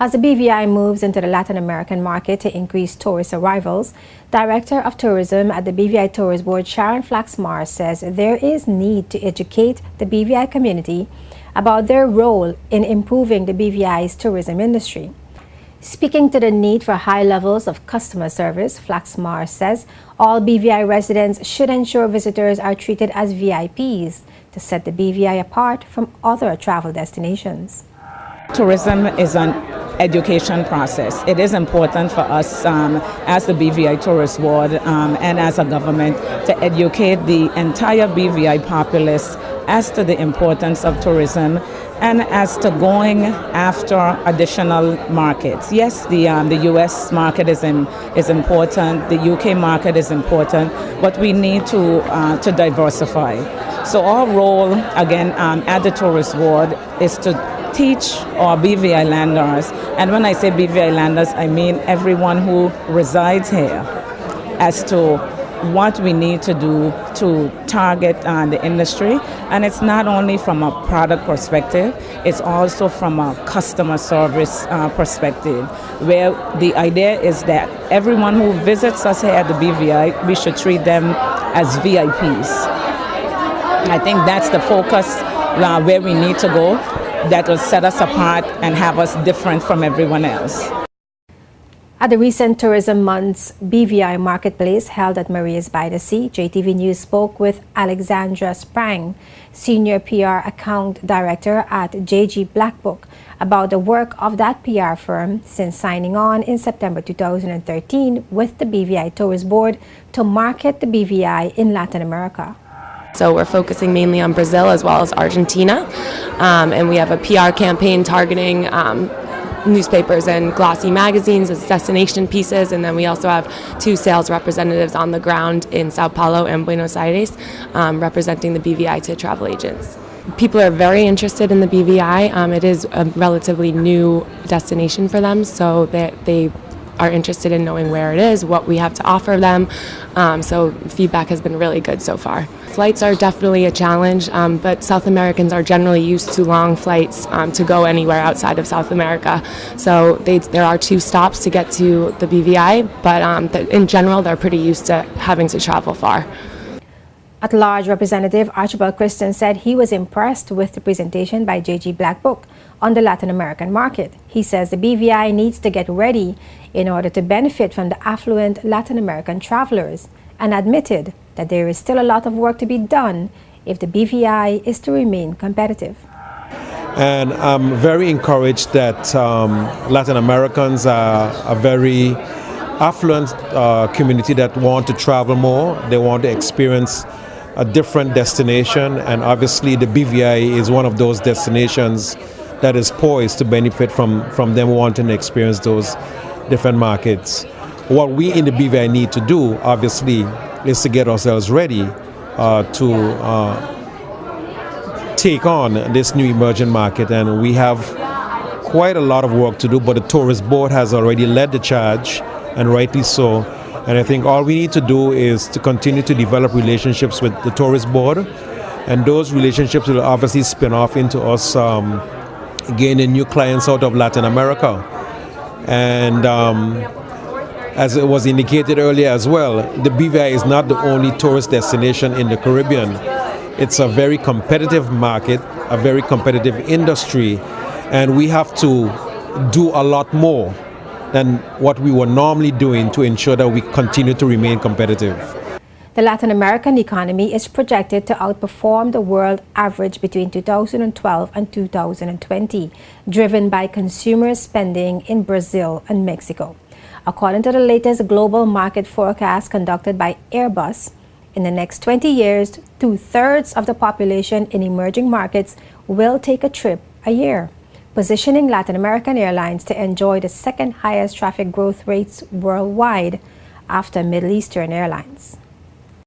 As the BVI moves into the Latin American market to increase tourist arrivals, Director of Tourism at the BVI Tourist Board, Sharon Flaxmar, says there is need to educate the BVI community about their role in improving the BVI's tourism industry. Speaking to the need for high levels of customer service, Flaxmar says all BVI residents should ensure visitors are treated as VIPs to set the BVI apart from other travel destinations. Tourism is an education process. It is important for us as the BVI Tourist Board and as a government to educate the entire BVI populace as to the importance of tourism and as to going after additional markets. Yes, the US market is important, the UK market is important, but we need to diversify. So our role, again, at the Tourist Board is to teach our BVI landers, and when I say BVI landers, I mean everyone who resides here, as to what we need to do to target the industry. And it's not only from a product perspective, it's also from a customer service perspective, where the idea is that everyone who visits us here at the BVI, we should treat them as VIPs. I think that's the focus where we need to go. That will set us apart and have us different from everyone else. At the recent Tourism Month's BVI Marketplace held at Marias by the Sea, JTV News spoke with Alexandra Sprang, Senior PR Account Director at JG Black Book, about the work of that PR firm since signing on in September 2013 with the BVI Tourist Board to market the BVI in Latin America. So we're focusing mainly on Brazil as well as Argentina, and we have a PR campaign targeting newspapers and glossy magazines as destination pieces, and then we also have 2 sales representatives on the ground in Sao Paulo and Buenos Aires representing the BVI to travel agents. People are very interested in the BVI. It is a relatively new destination for them, so they are interested in knowing where it is, what we have to offer them. So feedback has been really good so far. Flights are definitely a challenge, but South Americans are generally used to long flights to go anywhere outside of South America. So there are 2 stops to get to the BVI, but in general they're pretty used to having to travel far. At-large Representative Archibald Christian said he was impressed with the presentation by JG Black Book on the Latin American market. He says the BVI needs to get ready in order to benefit from the affluent Latin American travelers, and admitted that there is still a lot of work to be done if the BVI is to remain competitive. And I'm very encouraged that Latin Americans are a very affluent community that want to travel more. They want to experience a different destination, and obviously the BVI is one of those destinations that is poised to benefit from them wanting to experience those different markets. What we in the BVI need to do, obviously, is to get ourselves ready to take on this new emerging market, and we have quite a lot of work to do, but the Tourist Board has already led the charge, and rightly so. And I think all we need to do is to continue to develop relationships with the Tourist Board, and those relationships will obviously spin off into us gaining new clients out of Latin America. And as it was indicated earlier as well, the BVI is not the only tourist destination in the Caribbean. It's a very competitive market, a very competitive industry, and we have to do a lot more than what we were normally doing to ensure that we continue to remain competitive. The Latin American economy is projected to outperform the world average between 2012 and 2020, driven by consumer spending in Brazil and Mexico. According to the latest global market forecast conducted by Airbus, in the next 20 years, 2/3 of the population in emerging markets will take a trip a year, positioning Latin American airlines to enjoy the second highest traffic growth rates worldwide after Middle Eastern airlines.